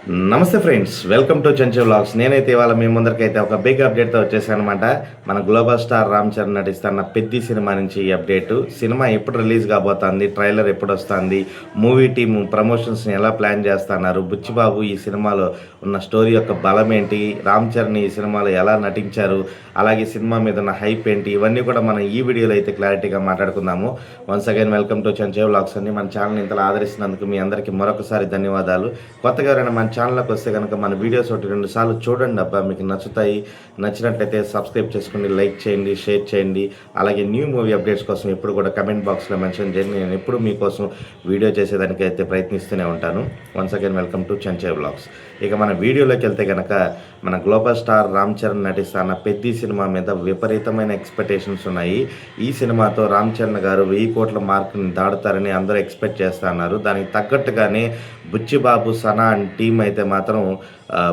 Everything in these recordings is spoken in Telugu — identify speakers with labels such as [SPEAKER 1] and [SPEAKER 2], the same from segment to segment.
[SPEAKER 1] నమస్తే friends, welcome to Chenchu vlogs. నేనైతే ఇవాళ మీ ముందరికైతే ఒక బిగ్ అప్డేట్తో వచ్చేసాను అనమాట. మన గ్లోబల్ స్టార్ రామ్ చరణ్ నటిస్తున్న పెద్ది సినిమా నుంచి ఈ అప్డేటు. సినిమా ఎప్పుడు రిలీజ్ కాబోతుంది, ట్రైలర్ ఎప్పుడు వస్తుంది, మూవీ టీమ్ ప్రమోషన్స్ని ఎలా ప్లాన్ చేస్తున్నారు, బుచ్చిబాబు ఈ సినిమాలో ఉన్న స్టోరీ యొక్క బలం ఏంటి, రామ్ చరణ్ ఈ సినిమాలో ఎలా నటించారు, అలాగే సినిమా మీద ఉన్న హైప్ ఏంటి, ఇవన్నీ కూడా మనం ఈ వీడియోలో అయితే క్లారిటీగా మాట్లాడుకుందాము. Once again welcome to Chenchu vlogs అండి. మన ఛానల్ ఇంతలా ఆదరిస్తున్నందుకు మీ అందరికీ మరొకసారి ధన్యవాదాలు. కొత్తగా ఎవరైనా మన ఛానల్లోకి వస్తే కనుక మన వీడియోస్ ఒకటి 2 సార్లు చూడండి అబ్బా, మీకు నచ్చుతాయి. నచ్చినట్లయితే సబ్స్క్రైబ్ చేసుకోండి, లైక్ చేయండి, షేర్ చేయండి. అలాగే న్యూ మూవీ అప్డేట్స్ కోసం ఎప్పుడు కూడా కమెంట్ బాక్స్లో మెన్షన్ చేయండి. నేను ఎప్పుడు మీకోసం వీడియో చేసేదానికి అయితే ప్రయత్నిస్తూనే ఉంటాను. Once again welcome to చెంచే vlogs. ఇక మన వీడియోలోకి వెళ్తే కనుక మన గ్లోబల్ స్టార్ రామ్ చరణ్ నటిస్తున్న పెద్ది సినిమా మీద విపరీతమైన ఎక్స్పెక్టేషన్స్ ఉన్నాయి. ఈ సినిమాతో రామ్ చరణ్ గారు 1000 కోట్ల మార్కుని దాడుతారని అందరూ ఎక్స్పెక్ట్ చేస్తున్నారు. దానికి తగ్గట్టుగానే బుచ్చిబాబు, సనా అండ్ టీం అయితే మాత్రం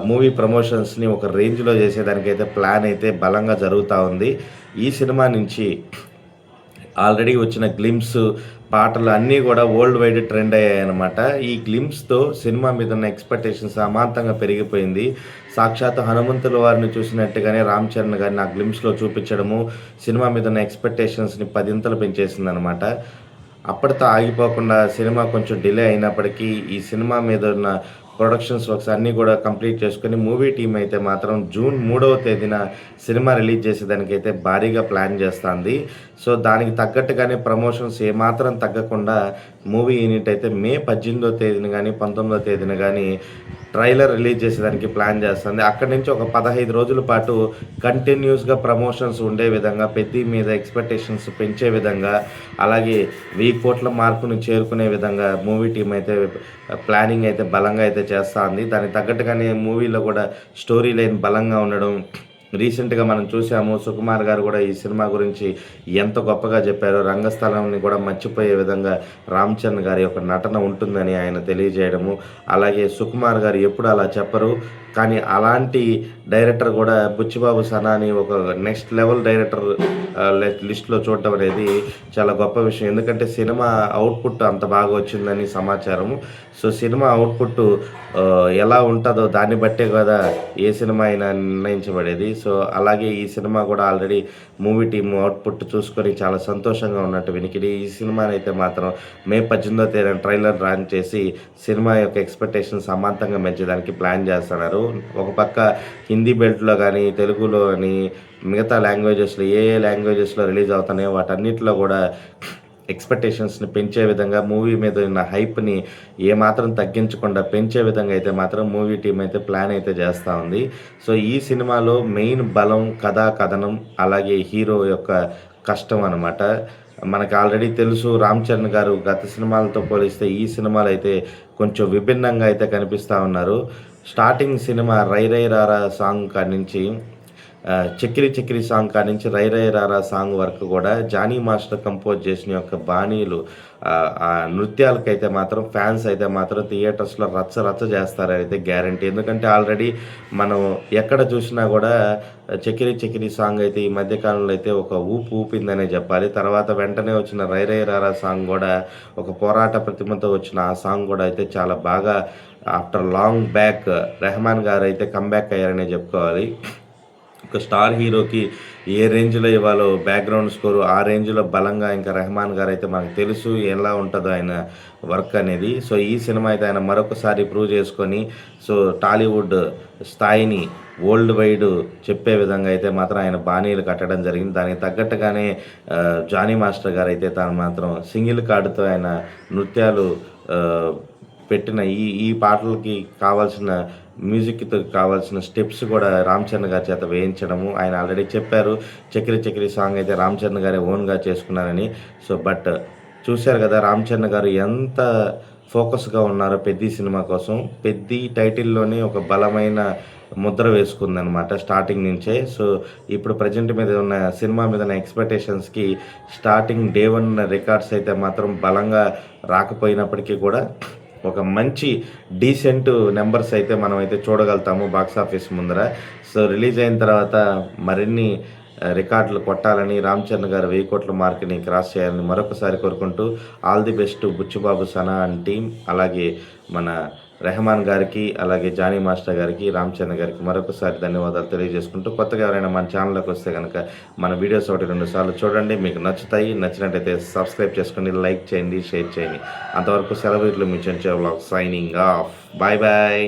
[SPEAKER 1] మూవీ ప్రమోషన్స్ని ఒక రేంజ్లో చేసేదానికైతే ప్లాన్ అయితే బలంగా జరుగుతూ ఉంది. ఈ సినిమా నుంచి ఆల్రెడీ వచ్చిన గ్లిమ్స్ పాటలు అన్నీ కూడా వరల్డ్ వైడ్ ట్రెండ్ అయ్యాయన్నమాట. ఈ గ్లిమ్స్తో సినిమా మీద ఉన్న ఎక్స్పెక్టేషన్స్ అమాంతంగా పెరిగిపోయింది. సాక్షాత్ హనుమంతుల వారిని చూసినట్టుగానే రామ్ చరణ్ గారిని ఆ గ్లిమ్స్లో చూపించడము సినిమా మీద ఉన్న ఎక్స్పెక్టేషన్స్ని 10 పెంచేసింది అనమాట. అప్పటితో ఆగిపోకుండా సినిమా కొంచెం డిలే అయినప్పటికీ ఈ సినిమా మీద ఉన్న ప్రొడక్షన్స్ వర్క్స్ అన్నీ కూడా కంప్లీట్ చేసుకొని మూవీ టీం అయితే మాత్రం జూన్ 3వ తేదీన సినిమా రిలీజ్ చేసేదానికైతే భారీగా ప్లాన్ చేస్తుంది. సో దానికి తగ్గట్టుగానే ప్రమోషన్స్ ఏమాత్రం తగ్గకుండా మూవీ యూనిట్ అయితే మే 18వ తేదీన కానీ 19వ తేదీన కానీ ట్రైలర్ రిలీజ్ చేసేదానికి ప్లాన్ చేస్తుంది. అక్కడి నుంచి ఒక 15 రోజుల పాటు కంటిన్యూస్గా ప్రమోషన్స్ ఉండే విధంగా, పెద్ది మీద ఎక్స్పెక్టేషన్స్ పెంచే విధంగా, అలాగే 1000 కోట్ల మార్కుని చేరుకునే విధంగా మూవీ టీం అయితే ప్లానింగ్ అయితే బలంగా అయితే చేస్తూ ఉంది. దానికి తగ్గట్టుగానే మూవీలో కూడా స్టోరీ లైన్ బలంగా ఉండడం. రీసెంట్గా మనం చూసాము, సుకుమార్ గారు కూడా ఈ సినిమా గురించి ఎంత గొప్పగా చెప్పారో, రంగస్థలాన్ని కూడా మర్చిపోయే విధంగా రామ్ చరణ్ గారి యొక్క నటన ఉంటుందని ఆయన తెలియజేయడము. అలాగే సుకుమార్ గారు ఎప్పుడు అలా చెప్పరు, కానీ అలాంటి డైరెక్టర్ కూడా బుచ్చిబాబు, సనాని ఒక నెక్స్ట్ లెవెల్ డైరెక్టర్ లిస్ట్లో చూడటం అనేది చాలా గొప్ప విషయం. ఎందుకంటే సినిమా అవుట్పుట్ అంత బాగా వచ్చిందని సమాచారము. సో సినిమా అవుట్పుట్ ఎలా ఉంటుందో దాన్ని బట్టే కదా ఏ సినిమా అయినా నిర్ణయించబడేది. సో అలాగే ఈ సినిమా కూడా ఆల్రెడీ మూవీ టీమ్ అవుట్పుట్ చూసుకొని చాలా సంతోషంగా ఉన్నట్టు వినికిడి. ఈ సినిమాని అయితే మాత్రం మే 18వ తేదీన ట్రైలర్ లాంచ్ చేసి సినిమా యొక్క ఎక్స్పెక్టేషన్స్ అమాంతంగా పెంచడానికి ప్లాన్ చేస్తున్నారు. ఒక పక్క హిందీ బెల్ట్లో కానీ, తెలుగులో కానీ, మిగతా లాంగ్వేజెస్లో ఏ లాంగ్వేజెస్లో రిలీజ్ అవుతున్నాయో వాటన్నిటిలో కూడా ఎక్స్పెక్టేషన్స్ని పెంచే విధంగా, మూవీ మీద ఉన్న హైప్ని ఏమాత్రం తగ్గించకుండా పెంచే విధంగా అయితే మాత్రం మూవీ టీం అయితే ప్లాన్ అయితే చేస్తూ ఉంది. సో ఈ సినిమాలో మెయిన్ బలం కథనం, అలాగే హీరో యొక్క కష్టం అనమాట. మనకు ఆల్రెడీ తెలుసు, రామ్ చరణ్ గారు గత సినిమాలతో పోలిస్తే ఈ సినిమాలు అయితే కొంచెం విభిన్నంగా అయితే కనిపిస్తూ ఉన్నారు. స్టార్టింగ్ సినిమా రై రై రారా సాంగ్ కాడి నుంచి, చక్కిరి చక్కిరి సాంగ్ కాడి నుంచి రై రై రారా సాంగ్ వరకు కూడా జానీ మాస్టర్ కంపోజ్ చేసిన యొక్క బాణీలు, ఆ నృత్యాలకైతే మాత్రం ఫ్యాన్స్ అయితే మాత్రం థియేటర్స్లో రచ్చ రచ్చ చేస్తారైతే గ్యారంటీ. ఎందుకంటే ఆల్రెడీ మనం ఎక్కడ చూసినా కూడా చక్కిరి చక్కిరి సాంగ్ అయితే ఈ మధ్యకాలంలో అయితే ఒక ఊపిందనే చెప్పాలి. తర్వాత వెంటనే వచ్చిన రై రై రారా సాంగ్ కూడా ఒక పోరాట ప్రతిమతో వచ్చిన ఆ సాంగ్ కూడా అయితే చాలా బాగా ఆఫ్టర్ లాంగ్ బ్యాక్ రెహమాన్ గారు అయితే కంబ్యాక్ అయ్యారనే చెప్పుకోవాలి. ఒక స్టార్ హీరోకి ఏ రేంజ్లో ఇవ్వాలో బ్యాక్గ్రౌండ్ స్కోరు ఆ రేంజ్లో బలంగా ఇంకా రెహమాన్ గారు అయితే మనకు తెలుసు ఎలా ఉంటుందో ఆయన వర్క్ అనేది. సో ఈ సినిమా అయితే ఆయన మరొకసారి ప్రూవ్ చేసుకొని సో టాలీవుడ్ స్థాయిని వరల్డ్ వైడ్ చెప్పే విధంగా అయితే మాత్రం ఆయన బాణీలు కట్టడం జరిగింది. దానికి తగ్గట్టుగానే జానీ మాస్టర్ గారు అయితే తాను మాత్రం సింగిల్ కార్డుతో ఆయన నృత్యాలు పెట్టిన ఈ పాటలకి కావాల్సిన మ్యూజిక్తో కావాల్సిన స్టెప్స్ కూడా రామ్ చరణ్ గారి చేత వేయించడము. ఆయన ఆల్రెడీ చెప్పారు, చక్రి చక్రి సాంగ్ అయితే రామ్ చరణ్ గారే ఓన్గా చేసుకున్నారని. సో బట్ చూశారు కదా రామ్ చరణ్ గారు ఎంత ఫోకస్గా ఉన్నారో పెద్ది సినిమా కోసం. పెద్ది టైటిల్లోనే ఒక బలమైన ముద్ర వేసుకుందనమాట స్టార్టింగ్ నుంచే. సో ఇప్పుడు ప్రజెంట్ మీద ఉన్న సినిమా మీద ఉన్న ఎక్స్పెక్టేషన్స్కి స్టార్టింగ్ డే 1 రికార్డ్స్ అయితే మాత్రం బలంగా రాకపోయినప్పటికీ కూడా ఒక మంచి డీసెంట్ నెంబర్స్ అయితే మనం అయితే చూడగలుగుతాము బాక్స్ ఆఫీస్ ముందర. సో రిలీజ్ అయిన తర్వాత మరిన్ని రికార్డులు కొట్టాలని, రామ్ చరణ్ గారు 1000 కోట్ల మార్క్ని క్రాస్ చేయాలని మరొకసారి కోరుకుంటూ all the best Buchibabu, Sana and team. అలాగే మన రెహమాన్ గారికి, అలాగే జానీ మాస్టర్ గారికి, రామ్ చరణ్ గారికి మరొకసారి ధన్యవాదాలు తెలియజేసుకుంటూ, కొత్తగా ఎవరైనా మన ఛానల్లోకి వస్తే కనుక మన వీడియోస్ 1-2 సార్లు చూడండి. మీకు నచ్చుతాయి. నచ్చినట్టయితే సబ్స్క్రైబ్ చేసుకోండి, లైక్ చేయండి, షేర్ చేయండి. అంతవరకు సెలవు. ఇట్లు మీ Chencha vlogs signing off. Bye bye.